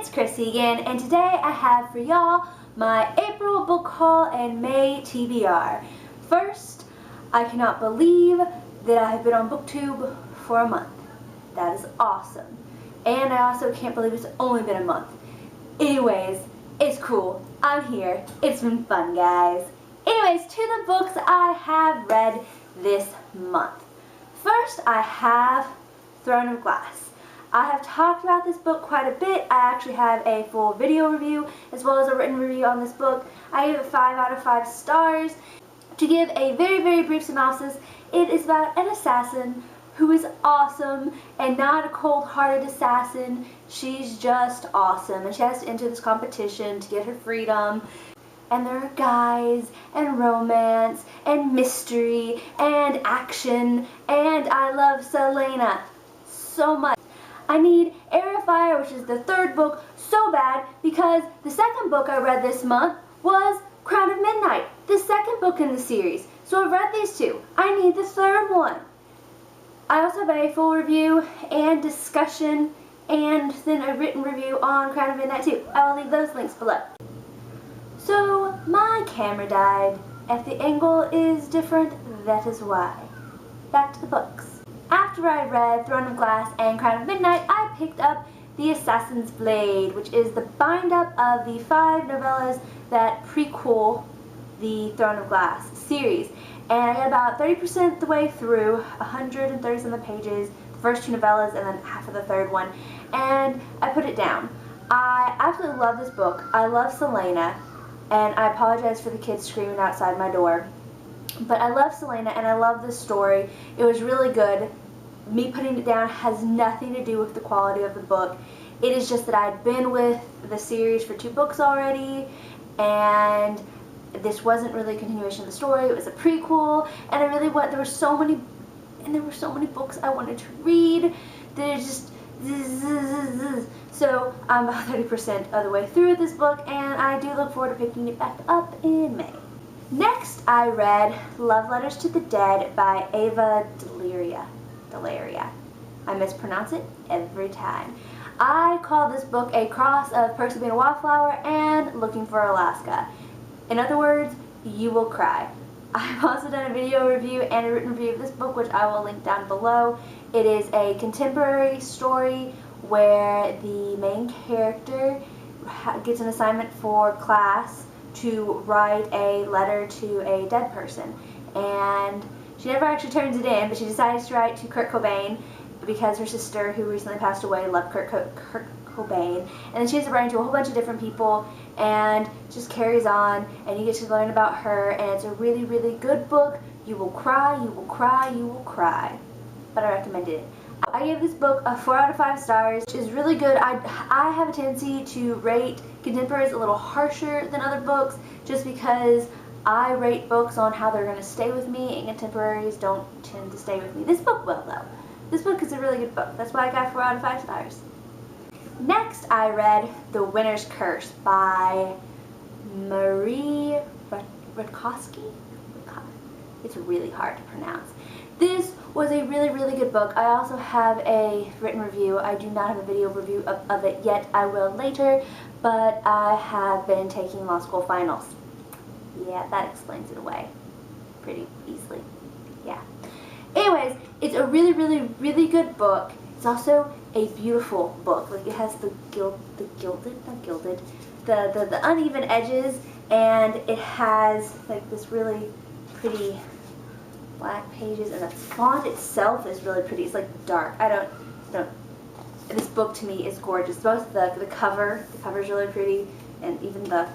it's Chrissy again, and today I have for y'all my April book haul and May TBR. First, I cannot believe that I have been on booktube for a month. That is awesome. And I also can't believe it's only been a month. Anyways, it's cool. I'm here. It's been fun, guys. Anyways, to the books I have read this month. First, I have Throne of Glass. I have talked about this book quite a bit. I actually have a full video review as well as a written review on this book. I gave it 5 out of 5 stars. To give a very brief synopsis, it is about an assassin who is awesome and not a cold-hearted assassin. She's just awesome, and she has to enter this competition to get her freedom. And there are guys and romance and mystery and action, and I love Selena so much. I need Air of Fire, which is the third book, so bad because the second book I read this month was Crown of Midnight, the second book in the series. So I've read these two. I need the third one. I also have a full review and discussion and then a written review on Crown of Midnight too. I will leave those links below. So my camera died. If the angle is different, that is why. Back to the books. After I read Throne of Glass and Crown of Midnight, I picked up The Assassin's Blade, which is the bind-up of the 5 novellas that prequel the Throne of Glass series. And I got about 30% the way through, 130-something pages, the first 2 novellas and then half of the third one, and I put it down. I absolutely love this book. I love Selena, and I apologize for the kids screaming outside my door. But I love Selena and I love this story. It was really good. Me putting it down has nothing to do with the quality of the book. It is just that I'd been with the series for 2 books already, and this wasn't really a continuation of the story. It was a prequel, and I really there were so many books I wanted to read that it just so I'm about 30% of the way through this book, and I do look forward to picking it back up in May. Next, I read Love Letters to the Dead by Ava Delaria. I mispronounce it every time. I call this book a cross of Percy being a Wildflower and Looking for Alaska. In other words, you will cry. I've also done a video review and a written review of this book, which I will link down below. It is a contemporary story where the main character gets an assignment for class to write a letter to a dead person, and she never actually turns it in, but she decides to write to Kurt Cobain because her sister, who recently passed away, loved Kurt Cobain, and then she ends up writing to a whole bunch of different people and just carries on, and you get to learn about her, and it's a really good book. You will cry, you will cry, you will cry, but I recommend it. I gave this book a 4 out of 5 stars, which is really good. I have a tendency to rate contemporaries a little harsher than other books just because I rate books on how they're going to stay with me, and contemporaries don't tend to stay with me. This book will, though. This book is a really good book. That's why I got 4 out of 5 stars. Next, I read The Winter's Curse by Marie Rudkowski. It's really hard to pronounce. This was a really good book. I also have a written review. I do not have a video review of it yet. I will later, but I have been taking law school finals. Yeah, that explains it away pretty easily. Yeah. Anyways, it's a really good book. It's also a beautiful book. Like, it has the uneven edges, and it has like this really pretty black pages, and the font itself is really pretty. It's like dark. This book to me is gorgeous. Both the cover is really pretty, and even the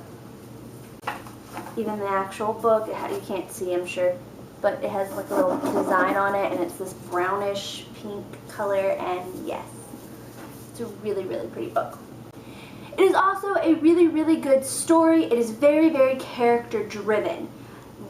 actual book, you can't see, I'm sure, but it has like a little design on it, and it's this brownish pink color, and yes, it's a really pretty book. It is also a really good story. It is very character driven.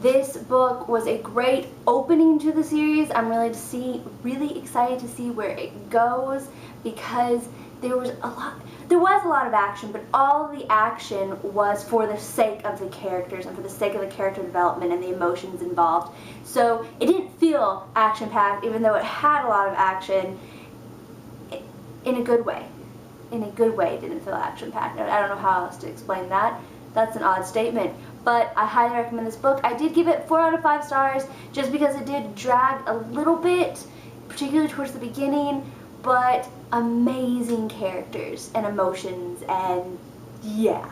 This book was a great opening to the series. I'm really excited to see where it goes, because there was a lot of action, but all the action was for the sake of the characters and for the sake of the character development and the emotions involved. So it didn't feel action-packed, even though it had a lot of action in a good way. in a good way, didn't feel action-packed. I don't know how else to explain that. That's an odd statement, but I highly recommend this book. I did give it 4 out of 5 stars just because it did drag a little bit, particularly towards the beginning, but amazing characters and emotions, and yeah.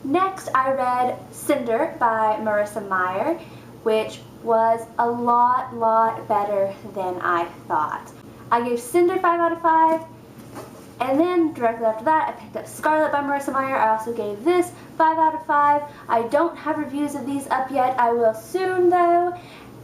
Next, I read Cinder by Marissa Meyer, which was a lot better than I thought. I gave Cinder 5 out of 5, and then directly after that I picked up Scarlet by Marissa Meyer. I also gave this 5 out of 5. I don't have reviews of these up yet. I will soon though.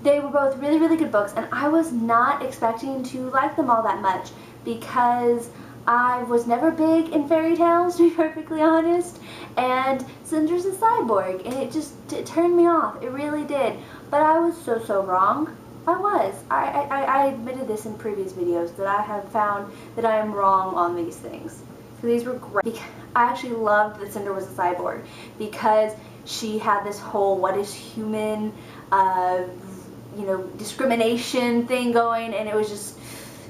They were both really good books, and I was not expecting to like them all that much because I was never big in fairy tales, to be perfectly honest, and Cinder's a cyborg, and it turned me off. It really did. But I was so wrong. I was. I admitted this in previous videos that I have found that I am wrong on these things. So these were great. I actually loved that Cinder was a cyborg because she had this whole what is human, you know, discrimination thing going, and it was just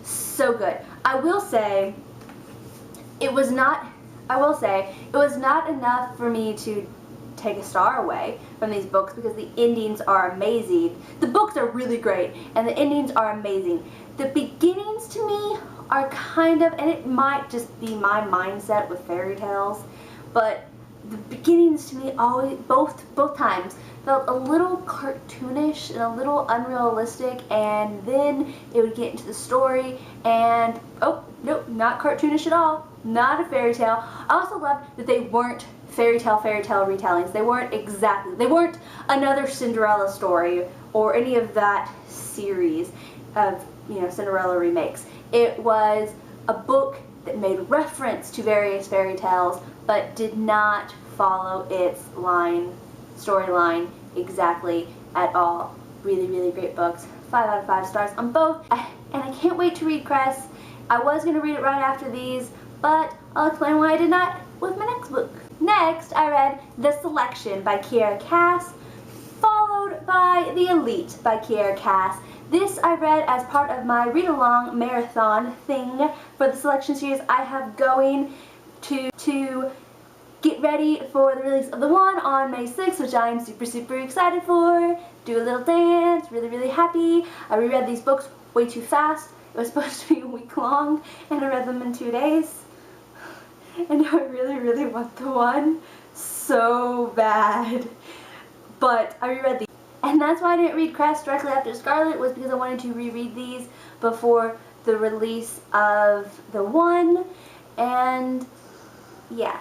so good. I will say it was not enough for me to take a star away from these books because the endings are amazing. The books are really great and the endings are amazing. The beginnings to me are kind of, and it might just be my mindset with fairy tales, but the beginnings to me always, both times, felt a little cartoonish and a little unrealistic, and then it would get into the story and, oh, nope, not cartoonish at all. Not a fairy tale. I also loved that they weren't fairy tale retellings. They weren't another Cinderella story or any of that series of, you know, Cinderella remakes. It was a book that made reference to various fairy tales but did not follow its storyline exactly at all. Really great books. 5 out of 5 stars on both. And I can't wait to read Cress. I was going to read it right after these, but I'll explain why I did not with my next book. Next, I read The Selection by Kiera Cass, followed by The Elite by Kiera Cass. This I read as part of my read-along marathon thing for the Selection series I have going to get ready for the release of the one on May 6th, which I am super excited for. Do a little dance, really happy. I reread these books way too fast. It was supposed to be a week long, and I read them in 2 days. And I really want the one so bad. But I reread these. And that's why I didn't read Crest directly after Scarlet, was because I wanted to reread these before the release of the one. And yeah,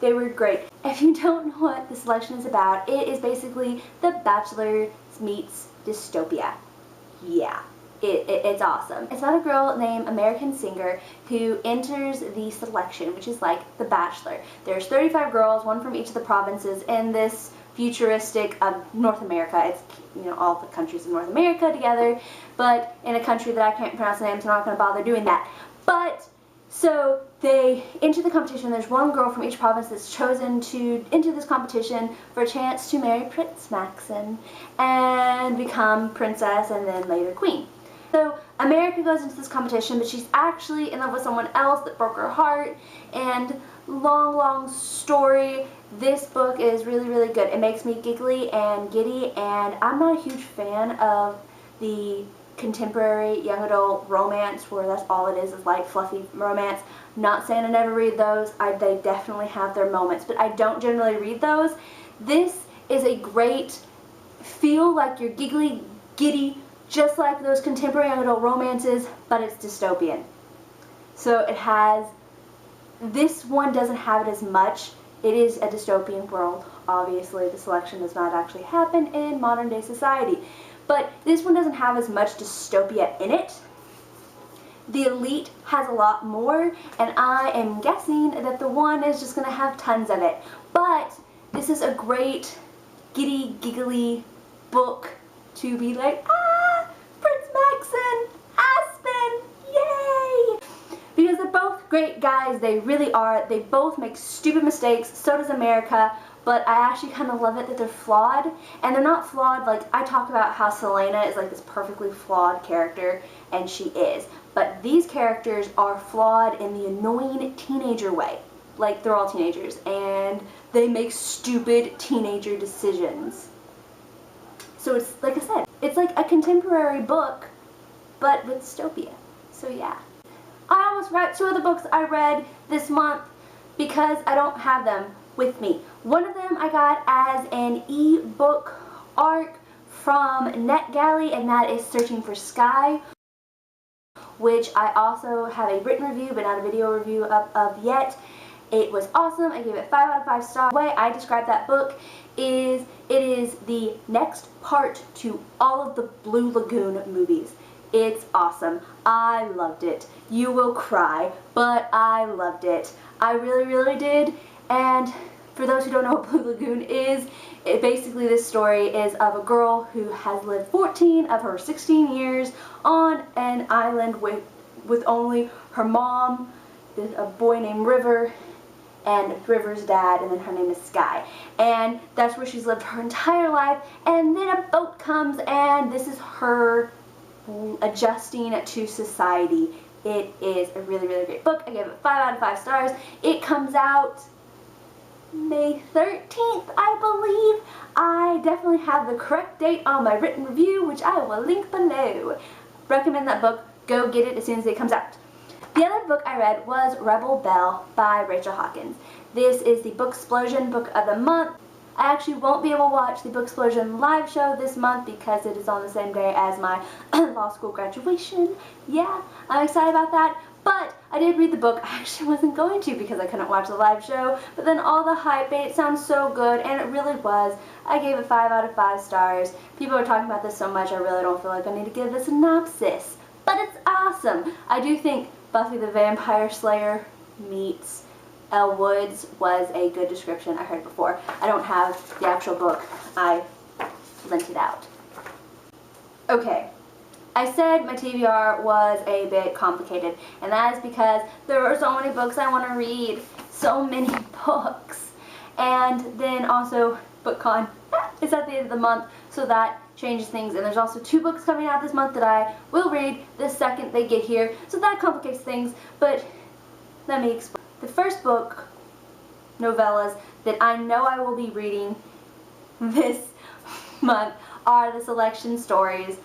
they were great. If you don't know what The Selection is about, it is basically The Bachelor meets dystopia. Yeah. It's awesome. It's about a girl named American Singer who enters the selection, which is like The Bachelor. There's 35 girls, one from each of the provinces in this futuristic North America. It's, you know, all the countries of North America together, but in a country that I can't pronounce the name, so I'm not going to bother doing that. But so they enter the competition. There's one girl from each province that's chosen to enter this competition for a chance to marry Prince Maxon and become princess and then later queen. So America goes into this competition, but she's actually in love with someone else that broke her heart, and long story. This book is really good. It makes me giggly and giddy, and I'm not a huge fan of the contemporary young adult romance where that's all it is light fluffy romance. Not saying I never read those. They definitely have their moments, but I don't generally read those. This is a great feel like you're giggly, giddy, just like those contemporary young adult romances, but it's dystopian. So it has, this one doesn't have it as much. It is a dystopian world. Obviously, The Selection does not actually happen in modern day society. But this one doesn't have as much dystopia in it. The Elite has a lot more, and I am guessing that the one is just going to have tons of it. But this is a great giddy, giggly book to be like, ah, Prince Maxon, Aspen, yay! Because they're both great guys, they really are. They both make stupid mistakes, so does America, but I actually kind of love it that they're flawed. And they're not flawed, like I talk about how Selena is like this perfectly flawed character, and she is. but these characters are flawed in the annoying teenager way. Like, they're all teenagers, and they make stupid teenager decisions. So it's, like I said, it's like a contemporary book, but with dystopia. So yeah. I almost read 2 of the books I read this month because I don't have them with me. One of them I got as an e-book arc from NetGalley, and that is Searching for Sky, which I also have a written review but not a video review of yet. It was awesome. I gave it 5 out of 5 stars. The way I describe that book is it is the next part to all of the Blue Lagoon movies. It's awesome. I loved it. You will cry, but I loved it. I really, really did. And for those who don't know what Blue Lagoon is, basically this story is of a girl who has lived 14 of her 16 years on an island with only her mom, a boy named River, and River's dad, and then her name is Sky. And that's where she's lived her entire life. And then a boat comes, and this is her adjusting to society. It is a really, really great book. I gave it 5 out of 5 stars. It comes out May 13th, I believe. I definitely have the correct date on my written review, which I will link below. Recommend that book. Go get it as soon as it comes out. The other book I read was Rebel Belle by Rachel Hawkins. This is the Booksplosion book of the month. I actually won't be able to watch the Booksplosion live show this month because it is on the same day as my law school graduation. Yeah, I'm excited about that. But I did read the book. I actually wasn't going to because I couldn't watch the live show. But then all the hype made it sound so good, and it really was. I gave it 5 out of 5 stars. People are talking about this so much, I really don't feel like I need to give a synopsis. But it's awesome. I do think Buffy the Vampire Slayer meets Elle Woods was a good description I heard before. I don't have the actual book. I lent it out. Okay. I said my TBR was a bit complicated, and that is because there are so many books I want to read. So many books. And then also BookCon is at the end of the month, so that changes things. And there's also 2 books coming out this month that I will read the second they get here, so that complicates things. But let me explain. The first book, novellas, that I know I will be reading this month are the selection stories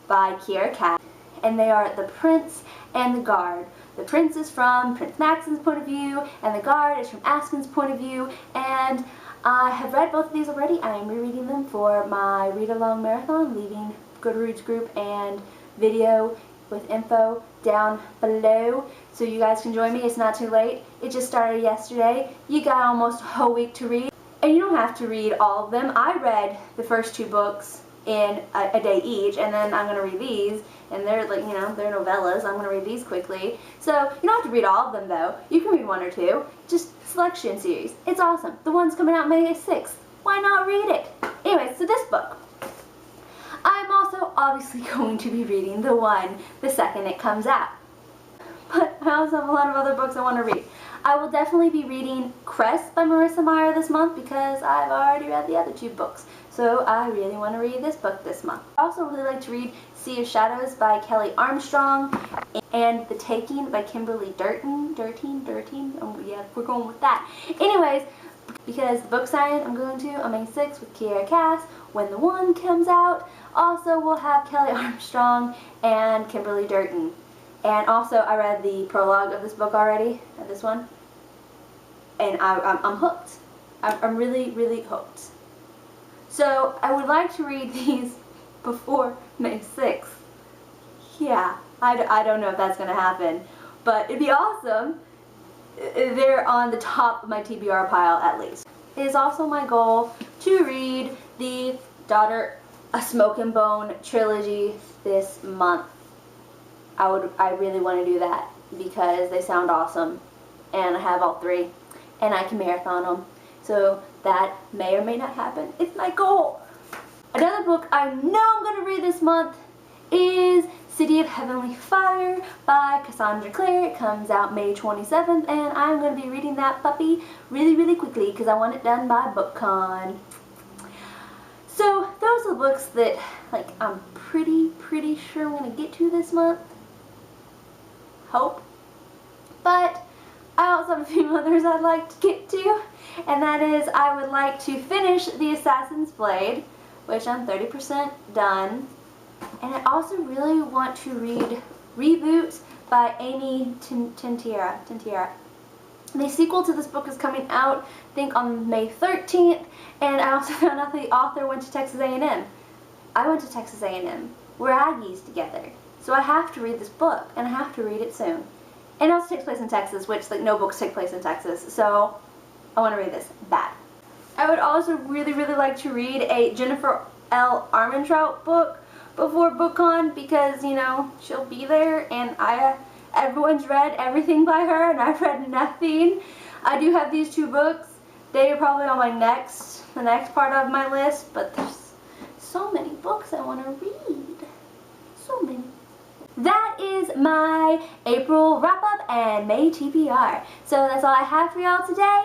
by Kiera Cass, and they are The Prince and the Guard. The Prince is from Prince Maxon's point of view, and the Guard is from Aspen's point of view, and I have read both of these already. I am rereading them for my read-along marathon, leaving Goodreads group and video with info down below, so you guys can join me. It's not too late. It just started yesterday. You got almost a whole week to read, and you don't have to read all of them. I read the first 2 books in a day each, and then I'm going to read these, and they're like, you know, they're novellas. I'm going to read these quickly. So you don't have to read all of them though. You can read 1 or 2. Just selection series. It's awesome. The one's coming out May 6th. Why not read it? Anyway, so this book. I'm also obviously going to be reading the second it comes out. But I also have a lot of other books I want to read. I will definitely be reading Crest by Marissa Meyer this month because I've already read the other 2 books. So I really want to read this book this month. I also really like to read Sea of Shadows by Kelly Armstrong and The Taking by Kimberly Durtin. Oh yeah, we're going with that. Anyways, because the book signing I'm going to on May 6th with Kiera Cass when the one comes out. Also, we'll have Kelly Armstrong and Kimberly Durtin. And also, I read the prologue of this book already, this one, and I'm hooked. I'm really, really hooked. So, I would like to read these before May 6th. Yeah, I don't know if that's going to happen, but it'd be awesome. They're on the top of my TBR pile at least. It is also my goal to read the Daughter A Smoke and Bone trilogy this month. I really want to do that because they sound awesome, and I have all 3, and I can marathon them. So that may or may not happen. It's my goal. Another book I know I'm going to read this month is City of Heavenly Fire by Cassandra Clare. It comes out May 27th, and I'm going to be reading that puppy really, really quickly because I want it done by BookCon. So those are the books that I'm pretty sure I'm going to get to this month. hope. But I also have a few others I'd like to get to, and that is I would like to finish The Assassin's Blade, which I'm 30% done. And I also really want to read Reboot by Amy Tintiera. The sequel to this book is coming out, I think, on May 13th, and I also found out the author went to Texas A&M. I went to Texas A&M. We're Aggies together. So I have to read this book, and I have to read it soon. And it also takes place in Texas, which, like, no books take place in Texas, so I want to read this bad. I would also really like to read a Jennifer L. Armentrout book before BookCon, because, you know, she'll be there, and everyone's read everything by her, and I've read nothing. I do have these 2 books. They are probably on the next part of my list, but there's so many books I want to read. So many. That is my April wrap-up and May TBR. So that's all I have for y'all today.